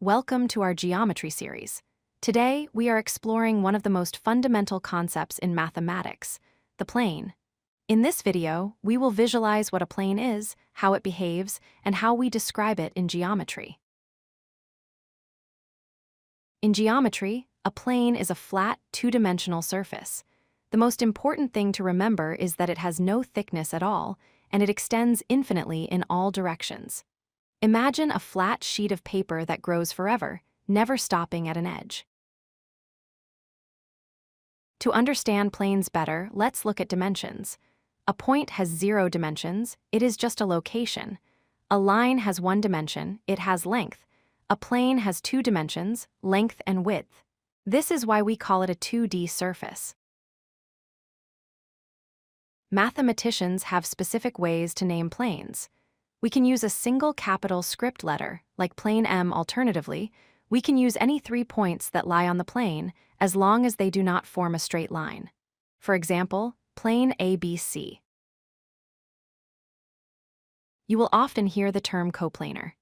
Welcome to our geometry series. Today, we are exploring one of the most fundamental concepts in mathematics, the plane. In this video, we will visualize what a plane is, how it behaves, and how we describe it in geometry. In geometry, a plane is a flat, two-dimensional surface. The most important thing to remember is that it has no thickness at all, and it extends infinitely in all directions. Imagine a flat sheet of paper that grows forever, never stopping at an edge. To understand planes better, let's look at dimensions. A point has 0 dimensions, it is just a location. A line has 1 dimension, it has length. A plane has 2 dimensions, length and width. This is why we call it a 2D surface. Mathematicians have specific ways to name planes. We can use a single capital script letter, like plane M. Alternatively, we can use any 3 points that lie on the plane, as long as they do not form a straight line. For example, plane ABC. You will often hear the term coplanar.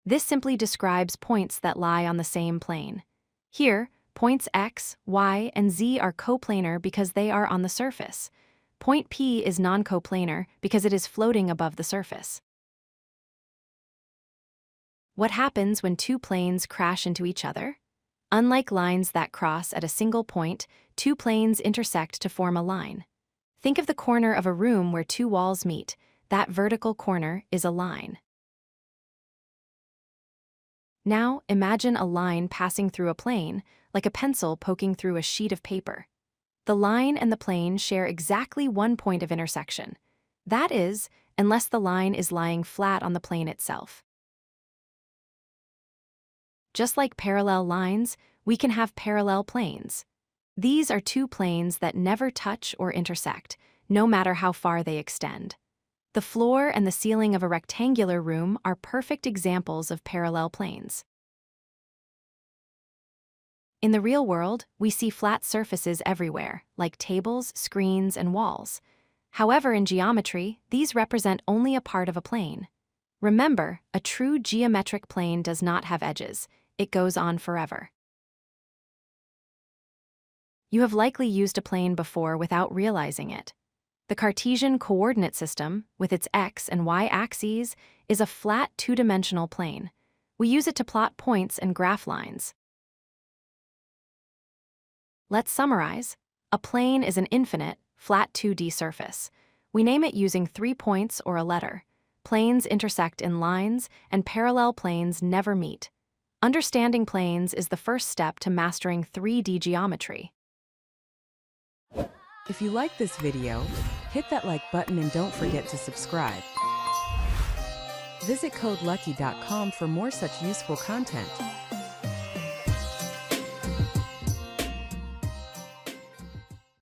This simply describes points that lie on the same plane. Here, points X, Y, and Z are coplanar because they are on the surface. Point P is non-coplanar because it is floating above the surface. What happens when 2 planes crash into each other? Unlike lines that cross at a single point, 2 planes intersect to form a line. Think of the corner of a room where 2 walls meet. That vertical corner is a line. Now, imagine a line passing through a plane, like a pencil poking through a sheet of paper. The line and the plane share exactly 1 point of intersection. That is, unless the line is lying flat on the plane itself. Just like parallel lines, we can have parallel planes. These are 2 planes that never touch or intersect, no matter how far they extend. The floor and the ceiling of a rectangular room are perfect examples of parallel planes. In the real world, we see flat surfaces everywhere, like tables, screens, and walls. However, in geometry, these represent only a part of a plane. Remember, a true geometric plane does not have edges. It goes on forever. You have likely used a plane before without realizing it. The Cartesian coordinate system, with its x and y axes, is a flat 2-dimensional plane. We use it to plot points and graph lines. Let's summarize. A plane is an infinite, flat 2D surface. We name it using 3 points or a letter. Planes intersect in lines, and parallel planes never meet. Understanding planes is the first step to mastering 3D geometry. If you like this video, hit that like button and don't forget to subscribe. Visit codelucky.com for more such useful content.